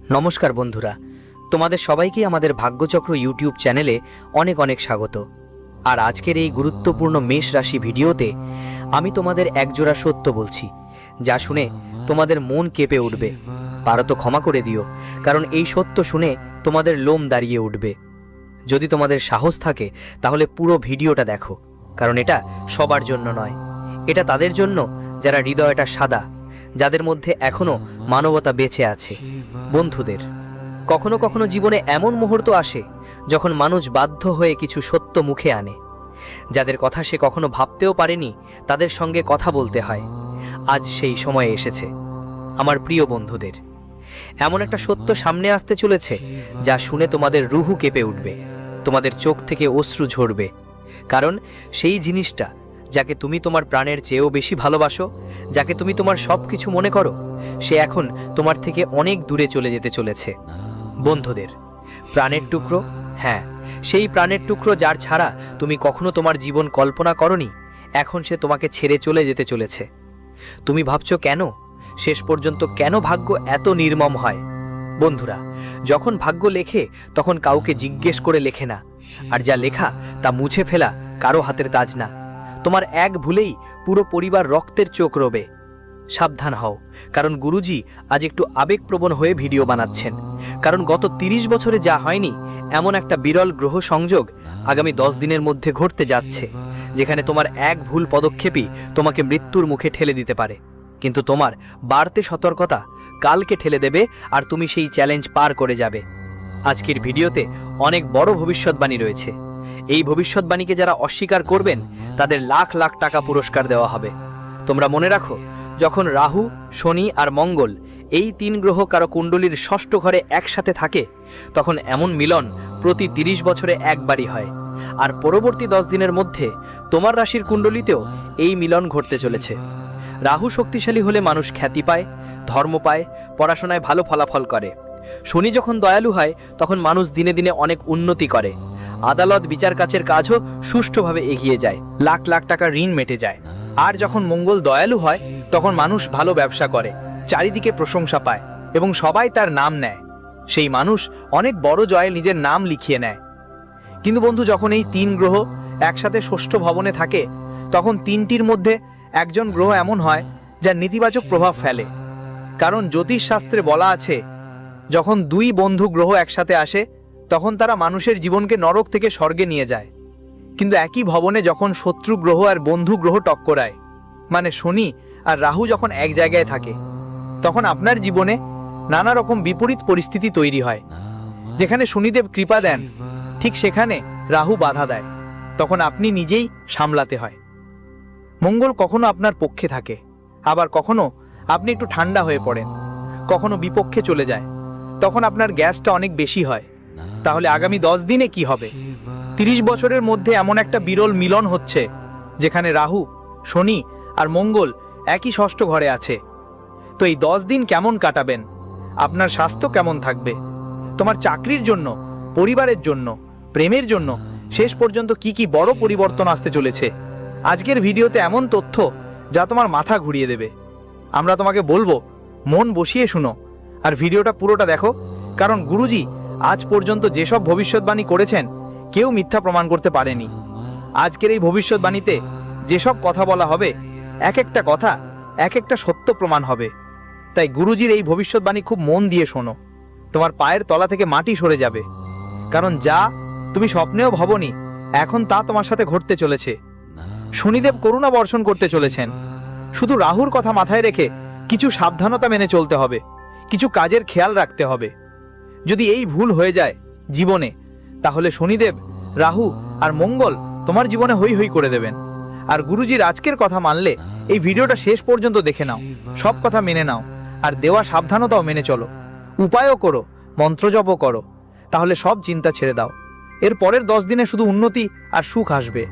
নমস্কার বন্ধুরা, তোমাদের সবাইকে আমাদের ভাগ্যচক্র ইউটিউব চ্যানেলে অনেক অনেক স্বাগত। আর আজকের এই গুরুত্বপূর্ণ মেষ রাশি ভিডিওতে আমি তোমাদের একজোড়া সত্য বলছি, যা শুনে তোমাদের মন কেঁপে উঠবে। পারো তো ক্ষমা করে দিও, কারণ এই সত্য শুনে তোমাদের লোম দাঁড়িয়ে উঠবে। যদি তোমাদের সাহস থাকে তাহলে পুরো ভিডিওটা দেখো, কারণ এটা সবার জন্য নয়, এটা তাদের জন্য যারা হৃদয়টা সাদা, যাদের মধ্যে এখনো মানবতা বেঁচে আছে। বন্ধুদের, কখনো কখনো জীবনে এমন মুহূর্ত আসে যখন মানুষ বাধ্য হয়ে কিছু সত্য মুখে আনে, যাদের কথা সে কখনো ভাবতেও পারেনি তাদের সঙ্গে কথা বলতে হয়। আজ সেই সময় এসেছে আমার প্রিয় বন্ধুদের। এমন একটা সত্য সামনে আসতে চলেছে যা শুনে তোমাদের রুহু কেঁপে উঠবে, তোমাদের চোখ থেকে অশ্রু ঝরবে। কারণ সেই জিনিসটা যাকে তুমি তোমার প্রাণের চেয়েও বেশি ভালোবাসো, যাকে তুমি তোমার সব কিছু মনে করো, সে এখন তোমার থেকে অনেক দূরে চলে যেতে চলেছে। বন্ধুদের, প্রাণের টুকরো, হ্যাঁ, সেই প্রাণের টুকরো যার ছাড়া তুমি কখনো তোমার জীবন কল্পনা করনি, এখন সে তোমাকে ছেড়ে চলে যেতে চলেছে। তুমি ভাবছো কেন, শেষ পর্যন্ত কেন ভাগ্য এত নির্মম হয়? বন্ধুরা, যখন ভাগ্য লেখে তখন কাউকে জিজ্ঞেস করে লেখে না, আর যা লেখা তা মুছে ফেলা কারো হাতের কাজ না। তোমার এক ভুলেই পুরো পরিবার রক্তের চোখ রোবে। সাবধান হও, কারণ গুরুজি আজ একটু আবেগপ্রবণ হয়ে ভিডিও বানাচ্ছেন। কারণ গত 30 বছরে যা হয়নি এমন একটা বিরল গ্রহ সংযোগ আগামী 10 দিনের মধ্যে ঘটতে যাচ্ছে, যেখানে তোমার এক ভুল পদক্ষেপই তোমাকে মৃত্যুর মুখে ঠেলে দিতে পারে। কিন্তু তোমার বাড়তে সতর্কতা কালকে ঠেলে দেবে, আর তুমি সেই চ্যালেঞ্জ পার করে যাবে। আজকের ভিডিওতে অনেক বড় ভবিষ্যৎবাণী রয়েছে। এই ভবিষ্যৎবাণীকে যারা অস্বীকার করবেন তাদের লাখ লাখ টাকা পুরস্কার দেওয়া হবে। তোমরা মনে রাখো, যখন রাহু, শনি আর মঙ্গল এই 3 গ্রহ কারো কুণ্ডলীর ষষ্ঠ ঘরে একসাথে থাকে, তখন এমন মিলন প্রতি 30 বছরে একবারই হয়। আর পরবর্তী 10 দিনের মধ্যে তোমার রাশির কুণ্ডলীতেও এই মিলন ঘটতে চলেছে। রাহু শক্তিশালী হলে মানুষ খ্যাতি পায়, ধর্ম পায়, পড়াশোনায় ভালো ফলাফল করে। শনি যখন দয়ালু হয় তখন মানুষ দিনে দিনে অনেক উন্নতি করে। আদালত বিচার কাছের কাজও সুষ্ঠুভাবে এগিয়ে যায়, লাখ লাখ টাকা ঋণ মেটে যায়। আর যখন মঙ্গল দয়ালু হয় তখন মানুষ ভালো ব্যবসা করে, চারিদিকে প্রশংসা পায় এবং সবাই তার নাম নেয়। সেই মানুষ অনেক বড় জয়ে নিজের নাম লিখিয়ে নেয়। কিন্তু বন্ধু, যখন এই 3 গ্রহ একসাথে ষষ্ঠ ভবনে থাকে, তখন 3টির মধ্যে একজন গ্রহ এমন হয় যার নেতিবাচক প্রভাব ফেলে। কারণ জ্যোতিষশাস্ত্রে বলা আছে, যখন 2 বন্ধু গ্রহ একসাথে আসে তখন তারা মানুষের জীবনকে নরক থেকে স্বর্গে নিয়ে যায়। কিন্তু একই ভবনে যখন শত্রু গ্রহ আর বন্ধু গ্রহ টক্করায়, মানে শনি আর রাহু যখন এক জায়গায় থাকে, তখন আপনার জীবনে নানা রকম বিপরীত পরিস্থিতি তৈরি হয়। যেখানে শনিদেব কৃপা দেন, ঠিক সেখানে রাহু বাধা দেয়। তখন আপনি নিজেই সামলাতে হয়। মঙ্গল কখনো আপনার পক্ষে থাকে, আবার কখনো আপনি একটু ঠান্ডা হয়ে পড়েন, কখনো বিপক্ষে চলে যায়। তখন আপনার গ্যাসটা অনেক বেশি হয়। তাহলে আগামী 10 দিনে কি হবে? 30 বছরের মধ্যে এমন একটা বিরল মিলন হচ্ছে, যেখানে রাহু, শনি আর মঙ্গল একই ষষ্ঠ ঘরে আছে। তো এই 10 দিন কেমন কাটাবেন? আপনার স্বাস্থ্য কেমন থাকবে? তোমার চাকরির জন্য, পরিবারের জন্য, প্রেমের জন্য শেষ পর্যন্ত কি কি বড় পরিবর্তন আসতে চলেছে? আজকের ভিডিওতে এমন তথ্য যা তোমার মাথা ঘুরিয়ে দেবে। আমরা তোমাকে বলবো, মন বসিয়ে শুনো আর ভিডিওটা পুরোটা দেখো, কারণ গুরুজি আজ পর্যন্ত যেসব ভবিষ্যৎবাণী করেছেন কেউ মিথ্যা প্রমাণ করতে পারেনি। আজকের এই ভবিষ্যৎবাণীতে যেসব কথা বলা হবে, এক একটা কথা এক একটা সত্য প্রমাণ হবে। তাই গুরুজির এই ভবিষ্যৎবাণী খুব মন দিয়ে শোনো। তোমার পায়ের তলা থেকে মাটি সরে যাবে, কারণ যা তুমি স্বপ্নেও ভাবনি এখন তা তোমার সাথে ঘটতে চলেছে। শনিদেব করুণা বর্ষণ করতে চলেছেন। শুধু রাহুর কথা মাথায় রেখে কিছু সাবধানতা মেনে চলতে হবে, কিছু কাজের খেয়াল রাখতে হবে। যদি এই ভুল হয়ে যায় জীবনে, তাহলে শনিদেব, রাহু আর মঙ্গল তোমার জীবনে হই হই করে দেবেন। আর গুরুজির আজকের কথা মানলে এই ভিডিওটা শেষ পর্যন্ত দেখে নাও, সব কথা মেনে নাও, আর দেওয়া সাবধানতাও মেনে চলো। উপায়ও করো, মন্ত্রজপও করো, তাহলে সব চিন্তা ছেড়ে দাও। এর পরের 10 দিনে শুধু উন্নতি আর সুখ আসবে।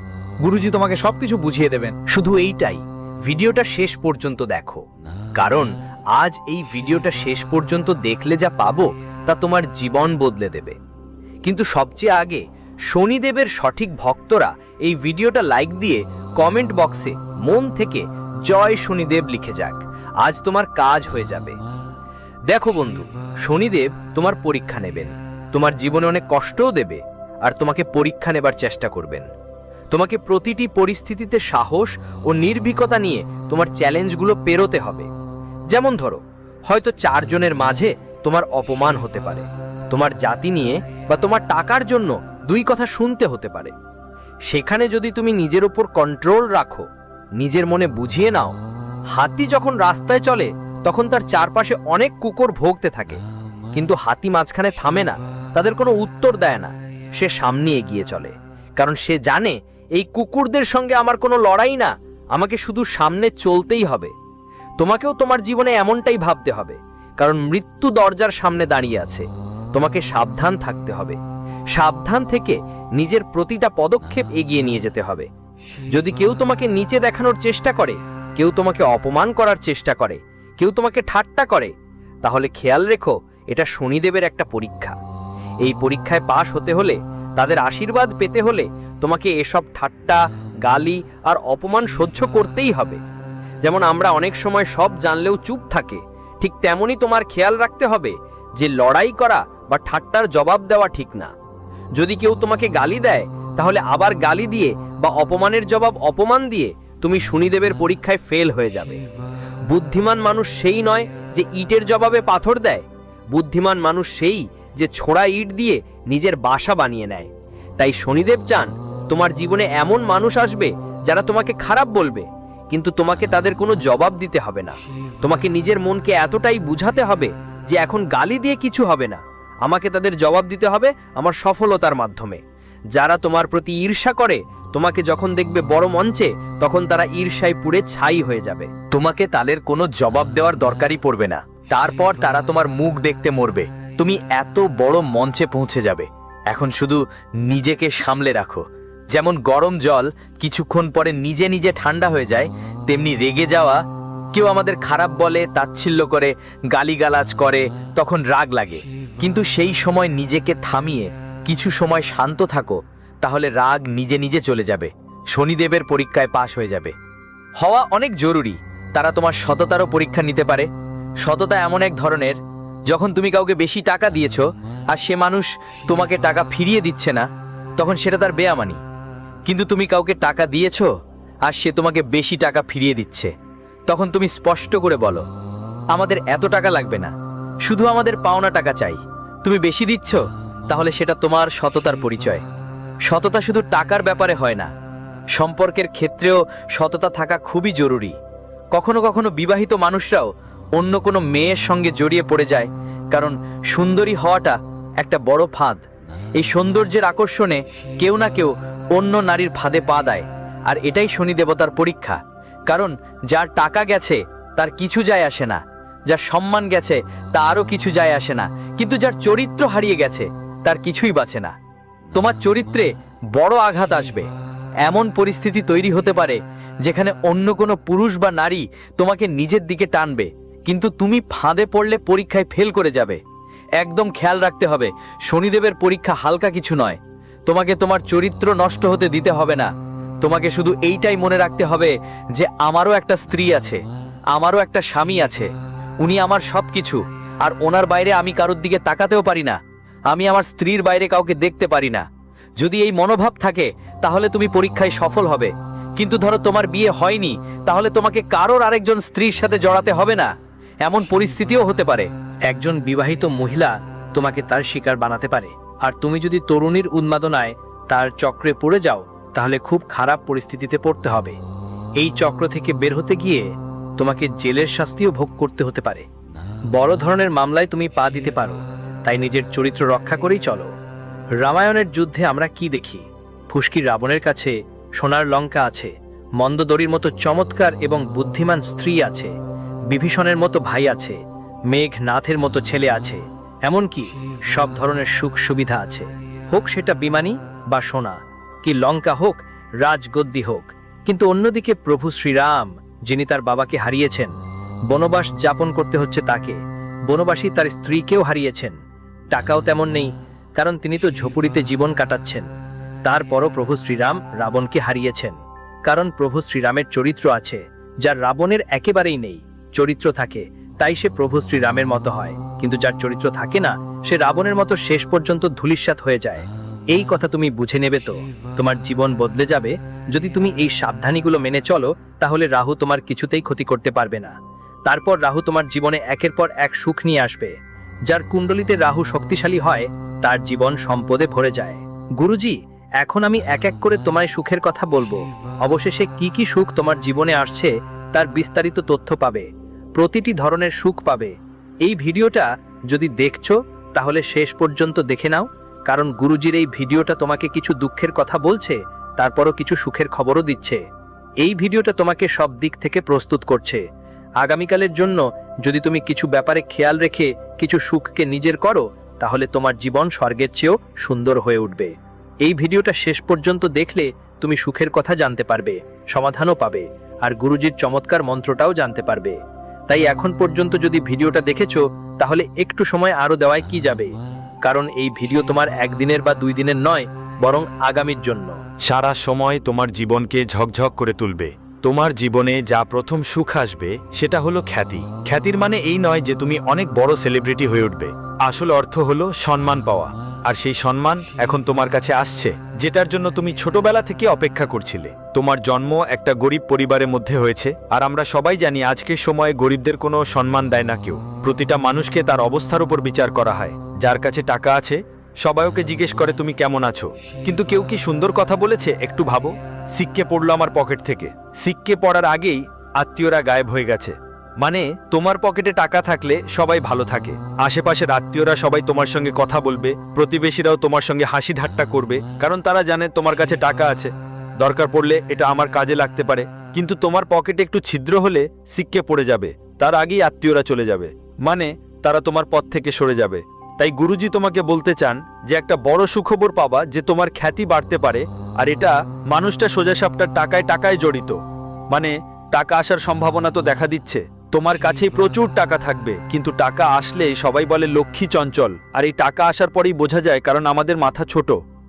গুরুজি তোমাকে সবকিছু বুঝিয়ে দেবেন। শুধু এইটাই, ভিডিওটা শেষ পর্যন্ত দেখো, কারণ আজ এই ভিডিওটা শেষ পর্যন্ত দেখলে যা পাবো তা তোমার জীবন বদলে দেবে। কিন্তু সবচেয়ে আগে শনিদেবের সঠিক ভক্তরা এই ভিডিওটা লাইক দিয়ে কমেন্ট বক্সে মন থেকে জয় শনিদেব লিখে যাক। আজ তোমার কাজ হয়ে যাবে। দেখো বন্ধু, শনিদেব তোমার পরীক্ষা নেবেন, তোমার জীবনে অনেক কষ্টও দেবে, আর তোমাকে পরীক্ষা নেবার চেষ্টা করবেন। তোমাকে প্রতিটি পরিস্থিতিতে সাহস ও নির্ভীকতা নিয়ে তোমার চ্যালেঞ্জগুলো পেরোতে হবে। যেমন ধরো, হয়তো 4 জনের মাঝে তোমার অপমান হতে পারে, তোমার জাতি নিয়ে বা তোমার টাকার জন্য 2 কথা শুনতে হতে পারে। সেখানে যদি তুমি নিজের উপর কন্ট্রোল রাখো, নিজের মনে বুঝিয়ে নাও, হাতি যখন রাস্তায় চলে তখন তার চারপাশে অনেক কুকুর ভোগতে থাকে, কিন্তু হাতি মাঝখানে থামে না, তাদের কোনো উত্তর দেয় না, সে সামনে এগিয়ে চলে, কারণ সে জানে এই কুকুরদের সঙ্গে আমার কোনো লড়াই না, আমাকে শুধু সামনে চলতেই হবে। তোমাকেও তোমার জীবনে এমনটাই ভাবতে হবে, কারণ মৃত্যু দরজার সামনে দাঁড়িয়ে আছে। তোমাকে সাবধান থাকতে হবে, সাবধান থেকে নিজের প্রতিটা পদক্ষেপ এগিয়ে নিয়ে যেতে হবে। যদি কেউ তোমাকে নিচে দেখানোর চেষ্টা করে, কেউ তোমাকে অপমান করার চেষ্টা করে, কেউ তোমাকে ঠাট্টা করে, তাহলে খেয়াল রেখো, এটা শনিদেবের একটা পরীক্ষা। এই পরীক্ষায় পাশ হতে হলে, তাদের আশীর্বাদ পেতে হলে তোমাকে এসব ঠাট্টা, গালি আর অপমান সহ্য করতেই হবে। যেমন আমরা অনেক সময় সব জানলেও চুপ থাকে, ঠিক তেমনই তোমার খেয়াল রাখতে হবে যে লড়াই করা বা ঠাট্টার জবাব দেওয়া ঠিক না। যদি কেউ তোমাকে গালি দেয়, তাহলে আবার গালি দিয়ে বা অপমানের জবাব অপমান দিয়ে তুমি শনিদেবের পরীক্ষায় ফেল হয়ে যাবে। বুদ্ধিমান মানুষ সেই নয় যে ইটের জবাবে পাথর দেয়, বুদ্ধিমান মানুষ সেই যে ছোড়া ইট দিয়ে নিজের বাসা বানিয়ে নেয়। তাই শনিদেব চান তোমার জীবনে এমন মানুষ আসবে যারা তোমাকে খারাপ বলবে, কিন্তু তোমাকে তাদের কোনো জবাব দিতে হবে না। তোমাকে নিজের মনকে এতটাই বুঝাতে হবে যে এখন গালি দিয়ে কিছু হবে না, আমাকে তাদের জবাব দিতে হবে আমার সফলতার মাধ্যমে। যারা তোমার প্রতি ঈর্ষা করে, তোমাকে যখন দেখবে বড় মঞ্চে, তখন তারা ঈর্ষায় পুড়ে ছাই হয়ে যাবে। তোমাকে তাদের কোনো জবাব দেওয়ার দরকারই পড়বে না, তারপর তারা তোমার মুখ দেখতে মরবে। তুমি এত বড় মঞ্চে পৌঁছে যাবে। এখন শুধু নিজেকে সামলে রাখো। যেমন গরম জল কিছুক্ষণ পরে নিজে নিজে ঠান্ডা হয়ে যায়, তেমনি রেগে যাওয়া, কেউ আমাদের খারাপ বলে, তাচ্ছিল্য করে, গালিগালাজ করে, তখন রাগ লাগে। কিন্তু সেই সময় নিজেকে থামিয়ে কিছু সময় শান্ত থাকো, তাহলে রাগ নিজে নিজে চলে যাবে, শনিদেবের পরীক্ষায় পাশ হয়ে যাবে। হওয়া অনেক জরুরি। তারা তোমার সততারও পরীক্ষা নিতে পারে। সততা এমন এক ধরনের, যখন তুমি কাউকে বেশি টাকা দিয়েছো আর সে মানুষ তোমাকে টাকা ফিরিয়ে দিচ্ছে না, তখন সেটা তার বেয়ামানি। কিন্তু তুমি কাউকে টাকা দিয়েছো আর সে তোমাকে বেশি টাকা ফিরিয়ে দিচ্ছে, তখন তুমি স্পষ্ট করে বলো, আমাদের এত টাকা লাগবে না, শুধু আমাদের পাওনা টাকা চাই। তুমি বেশি দিচ্ছ, তাহলে সেটা তোমার সততার পরিচয়। সততা শুধু টাকার ব্যাপারে হয় না, সম্পর্কের ক্ষেত্রেও সততা থাকা খুবই জরুরি। কখনো কখনো বিবাহিত মানুষরাও অন্য কোনো মেয়ের সঙ্গে জড়িয়ে পড়ে যায়, কারণ সুন্দরী হওয়াটা একটা বড় ফাঁদ। এই সৌন্দর্যের আকর্ষণে কেউ না কেউ অন্য নারীর ফাঁদে পা দেয়, আর এটাই শনি দেবতার পরীক্ষা। কারণ যার টাকা গেছে তার কিছু যায় আসে না, যার সম্মান গেছে তারও কিছু যায় আসে না, কিন্তু যার চরিত্র হারিয়ে গেছে তার কিছুই বাঁচে না। তোমার চরিত্রে বড় আঘাত আসবে, এমন পরিস্থিতি তৈরি হতে পারে যেখানে অন্য কোনো পুরুষ বা নারী তোমাকে নিজের দিকে টানবে, কিন্তু তুমি ফাঁদে পড়লে পরীক্ষায় ফেল করে যাবে। একদম খেয়াল রাখতে হবে, শনিদেবের পরীক্ষা হালকা কিছু নয়। তোমাকে তোমার চরিত্র নষ্ট হতে দিতে হবে না। তোমাকে শুধু এইটাই মনে রাখতে হবে যে আমারও একটা স্ত্রী আছে, আমারও একটা স্বামী আছে, উনি আমার সব কিছু, আর ওনার বাইরে আমি কারোর দিকে তাকাতেও পারি না, আমি আমার স্ত্রীর বাইরে কাউকে দেখতে পারি না। যদি এই মনোভাব থাকে তাহলে তুমি পরীক্ষায় সফল হবে। কিন্তু ধরো তোমার বিয়ে হয়নি, তাহলে তোমাকে কারোর আরেকজন স্ত্রীর সাথে জড়াতে হবে না, এমন পরিস্থিতিও হতে পারে। একজন বিবাহিত মহিলা তোমাকে তার শিকার বানাতে পারে, আর তুমি যদি তরুণীর উন্মাদনায় তার চক্রে পড়ে যাও, তাহলে খুব খারাপ পরিস্থিতিতে পড়তে হবে। এই চক্র থেকে বের হতে গিয়ে তোমাকে জেলের শাস্তিও ভোগ করতে হতে পারে। বড় ধরনের মামলায় তুমি পা দিতে পারো, তাই নিজের চরিত্র রক্ষা করেই চলো। রামায়ণের যুদ্ধে আমরা কি দেখি? ফুসকি রাবণের কাছে সোনার লঙ্কা আছে, মন্দোদরীর মতো চমৎকার এবং বুদ্ধিমান স্ত্রী আছে, বিভীষণের মতো ভাই আছে, মেঘনাথের মতো ছেলে আছে, এমনকি সব ধরনের সুখ সুবিধা আছে। হোক সেটা বিমানী বা সোনা, কি লঙ্কা হোক, রাজগদ্দি হোক। কিন্তু অন্যদিকে প্রভু শ্রীরাম, যিনি তার বাবাকে হারিয়েছেন, বনবাস যাপন করতে হচ্ছে তাকে। বনবাসী তার স্ত্রীকেও হারিয়েছেন, টাকাও তেমন নেই, কারণ তিনি তো ঝুপড়িতে জীবন কাটাচ্ছেন। তারপরও প্রভু শ্রীরাম রাবণকে হারিয়েছেন, কারণ প্রভু শ্রীরামের চরিত্র আছে, যা রাবণের একেবারেই নেই। চরিত্র থাকে, তাই সে প্রভু শ্রীরামের মতো হয়। কিন্তু যার চরিত্র থাকে না সে রাবণের মতো শেষ পর্যন্ত ধূলিসাৎ হয়ে যায়। এই কথা তুমি বুঝে নেবে তো তোমার জীবন বদলে যাবে। যদি তুমি এই সাবধানীগুলো মেনে চলো তাহলে রাহু তোমার কিছুতেই ক্ষতি করতে পারবে না। তারপর রাহু তোমার জীবনে একের পর এক সুখ নিয়ে আসবে। যার কুণ্ডলিতে রাহু শক্তিশালী হয় তার জীবন সম্পদে ভরে যায়। গুরুজি, এখন আমি এক এক করে তোমায় সুখের কথা বলবো। অবশেষে কি কি সুখ তোমার জীবনে আসছে তার বিস্তারিত তথ্য পাবে, প্রতিটি ধরনের সুখ পাবে। এই ভিডিওটা যদি দেখছো তাহলে শেষ পর্যন্ত দেখে নাও, কারণ গুরুজির এই ভিডিওটা তোমাকে কিছু দুঃখের কথা বলছে, তারপরও কিছু সুখের খবরও দিচ্ছে। এই ভিডিওটা তোমাকে সব দিক থেকে প্রস্তুত করছে। আগামীকালের জন্য যদি তুমি কিছু ব্যাপারে খেয়াল রেখে কিছু সুখকে নিজের করো তাহলে তোমার জীবন স্বর্গের চেয়েও সুন্দর হয়ে উঠবে। এই ভিডিওটা শেষ পর্যন্ত দেখলে তুমি সুখের কথা জানতে পারবে, সমাধানও পাবে, আর গুরুজির চমৎকার মন্ত্রটাও জানতে পারবে। তাই এখন পর্যন্ত যদি ভিডিওটা দেখেছো তাহলে একটু সময় আরও দেওয়ায় কি যাবে, কারণ এই ভিডিও তোমার একদিনের বা 2 দিনের নয়, বরং আগামীর জন্য। সারা সময় তোমার জীবনকে ঝকঝক করে তুলবে। তোমার জীবনে যা প্রথম সুখ আসবে সেটা হলো খ্যাতি। খ্যাতির মানে এই নয় যে তুমি অনেক বড় সেলিব্রিটি হয়ে উঠবে। আসল অর্থ হলো সম্মান পাওয়া, আর সেই সম্মান এখন তোমার কাছে আসছে, যেটার জন্য তুমি ছোটবেলা থেকে অপেক্ষা করছিলে। তোমার জন্ম একটা গরিব পরিবারের মধ্যে হয়েছে, আর আমরা সবাই জানি আজকের সময়ে গরিবদের কোনো সম্মান দেয় না কেউ। প্রতিটা মানুষকে তার অবস্থার উপর বিচার করা হয়। যার কাছে টাকা আছে সবাই ওকে জিজ্ঞেস করে তুমি কেমন আছো, কিন্তু কেউ কি সুন্দর কথা বলেছে একটু ভাবো। সিক্কে পড়লো আমার পকেট থেকে, সিক্কে পড়ার আগেই আত্মীয়রা গায়েব হয়ে গেছে। মানে তোমার পকেটে টাকা থাকলে সবাই ভালো থাকে, আশেপাশের আত্মীয়রা সবাই তোমার সঙ্গে কথা বলবে, প্রতিবেশীরাও তোমার সঙ্গে হাসি ঠাট্টা করবে, কারণ তারা জানে তোমার কাছে টাকা আছে, দরকার পড়লে এটা আমার কাজে লাগতে পারে। কিন্তু তোমার পকেটে একটু ছিদ্র হলে সিক্কে পড়ে যাবে, তার আগেই আত্মীয়রা চলে যাবে, মানে তারা তোমার পথ থেকে সরে যাবে। তাই গুরুজি তোমাকে বলতে চান যে একটা বড় সুখবর পাবা, যে তোমার খ্যাতি বাড়তে পারে, আর এটা মানুষটা সোজাসাপটা টাকায় টাকায় জড়িত। মানে টাকা আসার সম্ভাবনা তো দেখা দিচ্ছে, তোমার কাছেই প্রচুর টাকা থাকবে, কিন্তু টাকা আসলে সবাই বলে লক্ষ্মী চঞ্চল, আর এই টাকা আসার পরেই বোঝা যায়, কারণ আমাদের মাথা ছোট।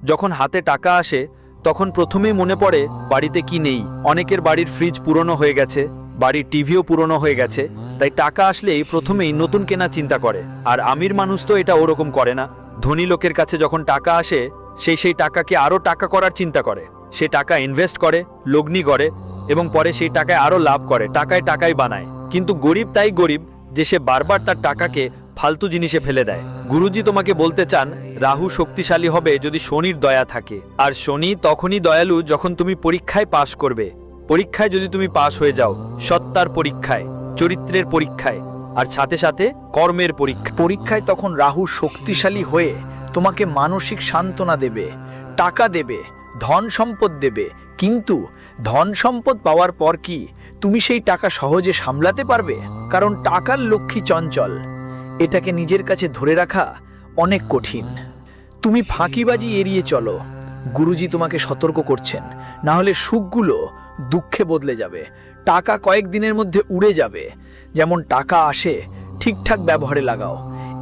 যখন হাতে টাকা আসে তখন প্রথমেই মনে পড়ে বাড়িতে কি নেই। অনেকের বাড়ির ফ্রিজ পুরনো হয়ে গেছে, বাড়ির টিভিও পুরনো হয়ে গেছে, তাই টাকা আসলেই প্রথমেই নতুন কেনা চিন্তা করে। আর আমির মানুষ তো এটা ওরকম করে না। ধনী লোকের কাছে যখন টাকা আসে সেই টাকাকে আরও টাকা করার চিন্তা করে, সে টাকা ইনভেস্ট করে, লগ্নি করে, এবং পরে সেই টাকায় আরও লাভ করে, টাকায় টাকাই বানায়। কিন্তু গরিব তাই গরিব যে সে বারবার তার টাকাকে ফালতু জিনিসে ফেলে দেয়। গুরুজি তোমাকে বলতে চান রাহু শক্তিশালী হবে যদি শনির দয়া থাকে, আর শনি তখনই দয়ালু যখন তুমি পরীক্ষায় পাশ করবে। পরীক্ষায় যদি তুমি পাশ হয়ে যাও, সত্তার পরীক্ষায়, চরিত্রের পরীক্ষায়, আর সাথে সাথে কর্মের পরীক্ষায় তখন রাহু শক্তিশালী হয়ে তোমাকে মানসিক সান্ত্বনা দেবে, টাকা দেবে, ধন সম্পদ দেবে। কিন্তু ধন সম্পদ পাওয়ার পর কি তুমি সেই টাকা সহজে সামলাতে পারবে? কারণ টাকার লক্ষ্মী চঞ্চল, এটাকে নিজের কাছে ধরে রাখা অনেক কঠিন। তুমি ফাঁকিবাজি এড়িয়ে চলো, গুরুজি তোমাকে সতর্ক করছেন, না হলে সুখগুলো দুঃখে বদলে যাবে। টাকা কয়েকদিনের মধ্যে উড়ে যাবে। যেমন টাকা আসে ঠিকঠাক ব্যবহারে লাগাও,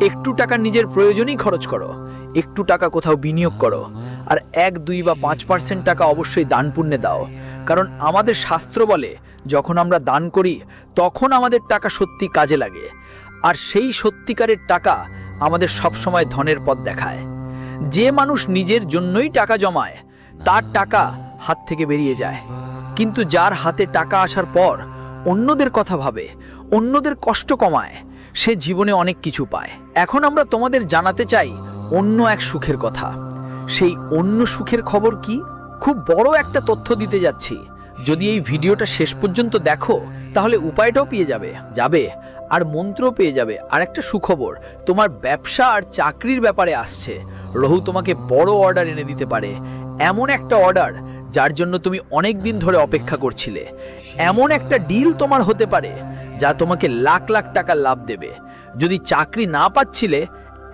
একটু টাকা নিজের প্রয়োজনেই খরচ করো, একটু টাকা কোথাও বিনিয়োগ করো, আর 1, 2 বা 5% টাকা অবশ্যই দান পুণ্যে দাও। কারণ আমাদের শাস্ত্র বলে যখন আমরা দান করি তখন আমাদের টাকা সত্যি কাজে লাগে, আর সেই সত্যিকারের টাকা আমাদের সবসময় ধনের পথ দেখায়। যে মানুষ নিজের জন্যই টাকা জমায় তার টাকা হাত থেকে বেরিয়ে যায়, কিন্তু যার হাতে টাকা আসার পর অন্যদের কথা ভাবে, অন্যদের কষ্ট কমায়, সে জীবনে অনেক কিছু পায়। এখন আমরা তোমাদের জানাতে চাই অন্য এক সুখের কথা। সেই অন্য সুখের খবর কি? খুব বড় একটা তথ্য দিতে যাচ্ছি। যদি এই ভিডিওটা শেষ পর্যন্ত দেখো তাহলে উপায়টাও পেয়ে যাবে আর মন্ত্রও পেয়ে যাবে। আর একটা সুখবর তোমার ব্যবসা আর চাকরির ব্যাপারে আসছে। রাহু তোমাকে বড় অর্ডার এনে দিতে পারে, এমন একটা অর্ডার যার জন্য তুমি অনেক দিন ধরে অপেক্ষা করছিলে। এমন একটা ডিল তোমার হতে পারে যা তোমাকে লাখ লাখ টাকা লাভ দেবে। যদি চাকরি না পাচ্ছিলে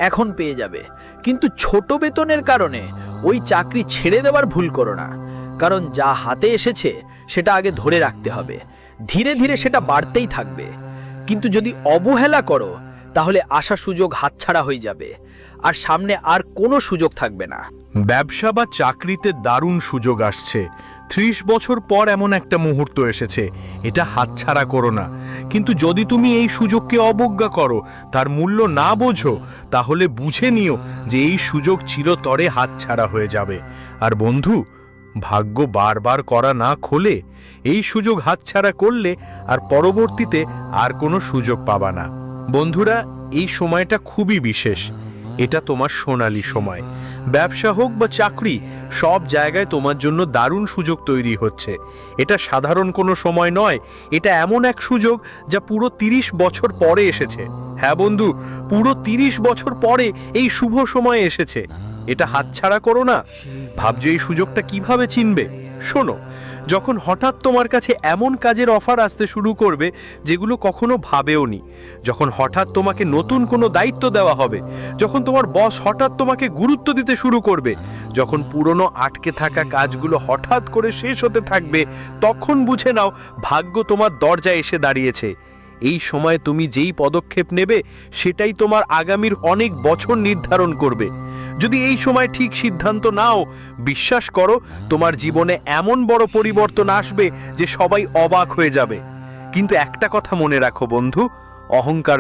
এখন পেয়ে যাবে, কিন্তু ছোট বেতনের কারণে ওই চাকরি ছেড়ে দেওয়ার ভুল করো না। কারণ যা হাতে এসেছে সেটা আগে ধরে রাখতে হবে, ধীরে ধীরে সেটা বাড়তেই থাকবে। কিন্তু যদি অবহেলা করো তাহলে আশা সুযোগ হাতছাড়া হয়ে যাবে, আর সামনে আর কোনো সুযোগ থাকবে না। ব্যবসা বা চাকরিতে দারুণ সুযোগ আসছে। 30 বছর পর এমন একটা মুহূর্ত এসেছে, এটা হাতছাড়া করো না। কিন্তু যদি তুমি এই সুযোগকে অবজ্ঞা করো, তার মূল্য না বোঝো, তাহলে বুঝে নিও যে এই সুযোগ চিরতরে হাতছাড়া হয়ে যাবে। আর বন্ধু, ভাগ্য বারবার করা না খোলে। এই সুযোগ হাতছাড়া করলে আর পরবর্তীতে আর কোনো সুযোগ পাবা না। বন্ধুরা, এই সময়টা খুবই বিশেষ। এটা তোমার সোনালী সময়। ব্যবসা হোক বা চাকরি, সব জায়গায় তোমার জন্য দারুণ সুযোগ তৈরি হচ্ছে। এটা সাধারণ কোনো সময় নয়, এটা এমন এক সুযোগ যা পুরো 30 বছর পরে এসেছে। হ্যাঁ বন্ধু, পুরো 30 বছর পরে এই শুভ সময় এসেছে। এটা হাতছাড়া করো না। ভাবছো এই সুযোগটা কিভাবে চিনবে? শোনো, যখন হঠাৎ তোমার কাছে এমন কাজের অফার আসতে শুরু করবে যেগুলো কখনো ভাবেওনি, যখন হঠাৎ তোমাকে নতুন কোনো দায়িত্ব দেওয়া হবে, যখন তোমার বস হঠাৎ তোমাকে গুরুত্ব দিতে শুরু করবে, যখন পুরনো আটকে থাকা কাজগুলো হঠাৎ করে শেষ হতে থাকবে, তখন বুঝে নাও ভাগ্য তোমার দরজায় এসে দাঁড়িয়েছে। এই সময় তুমি যেই পদক্ষেপ নেবে সেটাই তোমার আগামীর অনেক বছর নির্ধারণ করবে। যদি এই সময় ঠিক সিদ্ধান্ত নাও, বিশ্বাস করো তোমার জীবনে এমন বড় পরিবর্তন আসবে যে সবাই অবাক হয়ে যাবে। কিন্তু একটা কথা মনে রাখো বন্ধু, অহংকার